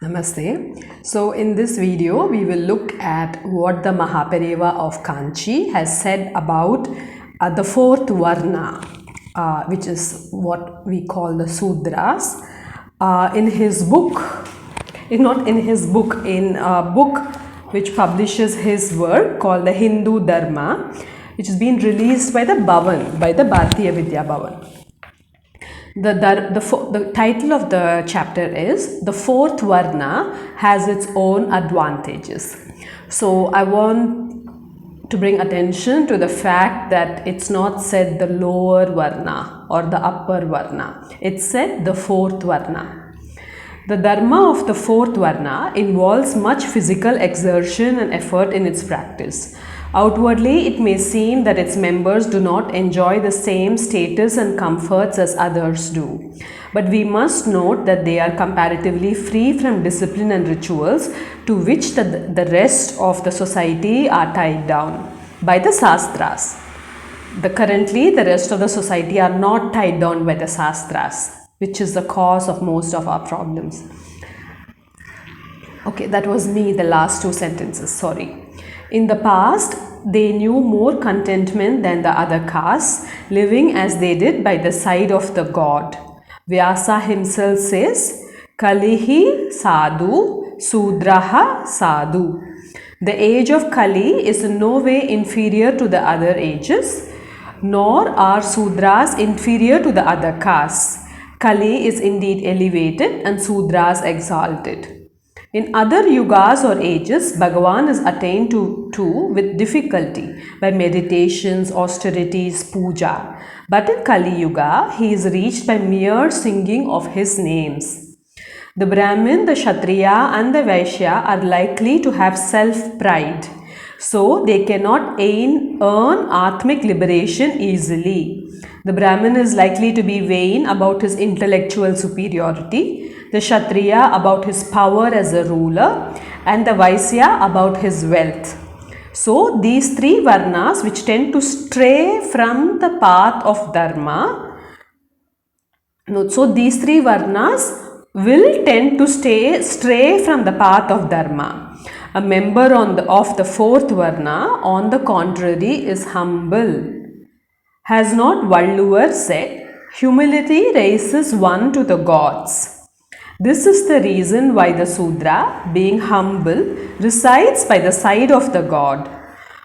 Namaste. So in this video, we will look at what the Mahaperiyava of Kanchi has said about the fourth Varna, which is what we call the Sudras. In his book, not in his book, in a book which publishes his work called the Hindu Dharma, which has been released by the Bhavan, by the Bharatiya Vidya Bhavan. The title of the chapter is The Fourth Varna Has Its Own Advantages. So I want to bring attention to the fact that it's not said the lower Varna or the upper Varna. It's said the fourth Varna. The Dharma of the fourth Varna involves much physical exertion and effort in its practice. Outwardly, it may seem that its members do not enjoy the same status and comforts as others do. But we must note that they are comparatively free from discipline and rituals to which the rest of the society are tied down by the Sastras. Currently, the rest of the society are not tied down by the Sastras, which is the cause of most of our problems. Okay, that was me, the last two sentences, sorry. In the past, they knew more contentment than the other castes, living as they did by the side of the god. Vyasa himself says, Kalihi sadhu, Sudraha sadhu. The age of Kali is in no way inferior to the other ages, nor are Sudras inferior to the other castes. Kali is indeed elevated and Sudras exalted. In other yugas or ages, Bhagavan is attained to with difficulty by meditations, austerities, puja. But in Kali Yuga, he is reached by mere singing of his names. The Brahmin, the Kshatriya and the Vaishya are likely to have self-pride. So they cannot earn Atmic liberation easily. The Brahmin is likely to be vain about his intellectual superiority, the Kshatriya about his power as a ruler, and the Vaisya about his wealth. So these three Varnas which tend to stray from the path of Dharma, so these three Varnas will tend to stray from the path of Dharma. A member of the fourth Varna, on the contrary, is humble. Has not Valluvar said, humility raises one to the gods? This is the reason why the Sudra, being humble, resides by the side of the god.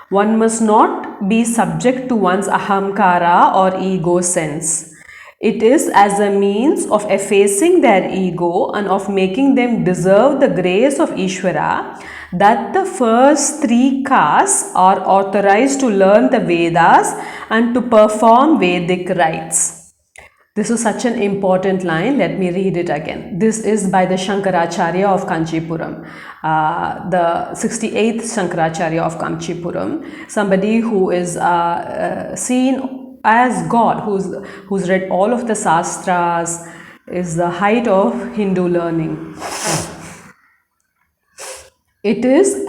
One must not be subject to one's ahamkara or ego sense. It is as a means of effacing their ego and of making them deserve the grace of Ishvara that the first three castes are authorized to learn the Vedas and to perform Vedic rites. This is such an important line. Let me read it again. This is by the Sankaracharya of Kanchipuram, the 68th Sankaracharya of Kanchipuram, somebody who is seen as God, who's read all of the Sastras, is the height of Hindu learning. It is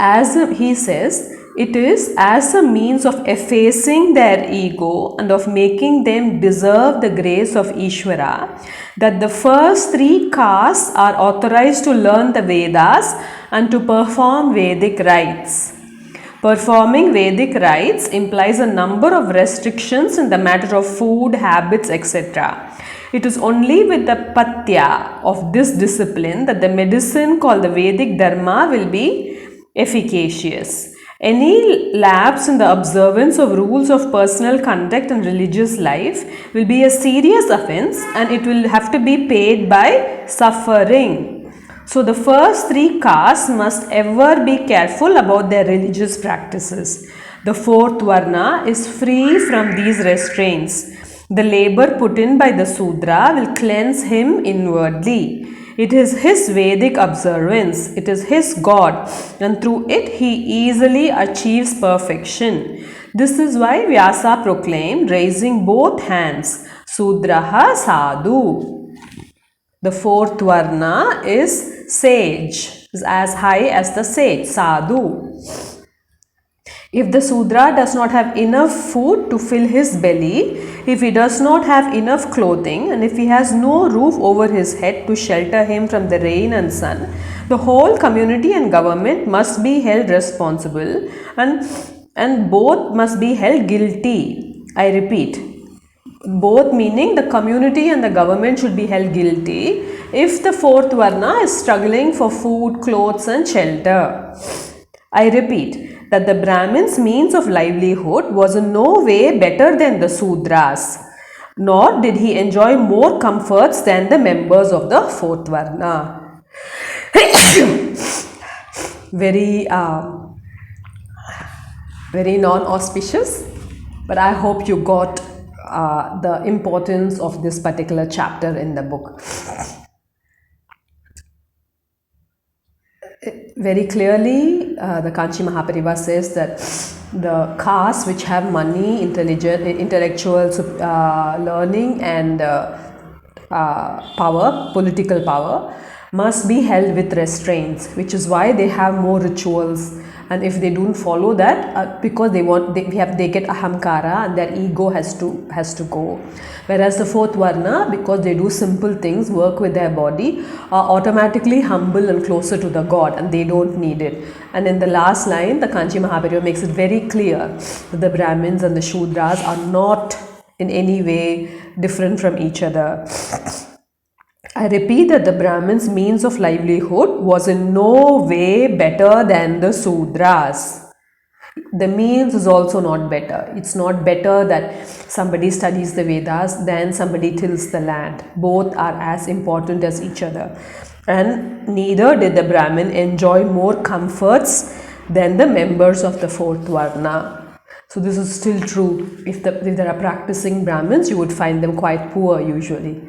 he says, it is as a means of effacing their ego and of making them deserve the grace of Ishvara that the first three castes are authorized to learn the Vedas and to perform Vedic rites. Performing Vedic rites implies a number of restrictions in the matter of food, habits, etc. It is only with the patya of this discipline that the medicine called the Vedic Dharma will be efficacious. Any lapse in the observance of rules of personal conduct and religious life will be a serious offense and it will have to be paid by suffering. So the first three castes must ever be careful about their religious practices. The fourth Varna is free from these restraints. The labor put in by the Sudra will cleanse him inwardly. It is his Vedic observance, it is his God, and through it he easily achieves perfection. This is why Vyasa proclaimed, raising both hands, Sudraha sadhu. The fourth Varna is sage, is as high as the sage, sadhu. If the Sudra does not have enough food to fill his belly, if he does not have enough clothing, and if he has no roof over his head to shelter him from the rain and sun, The whole community and government must be held responsible, and both must be held guilty. I repeat, both meaning the community and the government should be held guilty if the fourth Varna is struggling for food, clothes and shelter. I repeat that the Brahmin's means of livelihood was in no way better than the Sudras, nor did he enjoy more comforts than the members of the fourth Varna. Very very non-auspicious, but I hope you got the importance of this particular chapter in the book. Very clearly, the Kanchi Mahaperiyava says that the castes which have money, intellectual learning and power, political power, must be held with restraints, which is why they have more rituals. And if they don't follow that, because they get ahamkara and their ego has to go. Whereas the fourth varna, because they do simple things, work with their body, are automatically humble and closer to the God, and they don't need it. And in the last line, the Kanchi Mahaperiyava makes it very clear that the Brahmins and the Shudras are not in any way different from each other. I repeat that the Brahmin's means of livelihood was in no way better than the Sudras. The means is also not better. It's not better that somebody studies the Vedas than somebody tills the land. Both are as important as each other. And neither did the Brahmin enjoy more comforts than the members of the fourth Varna. So this is still true. If there are practicing Brahmins, you would find them quite poor usually.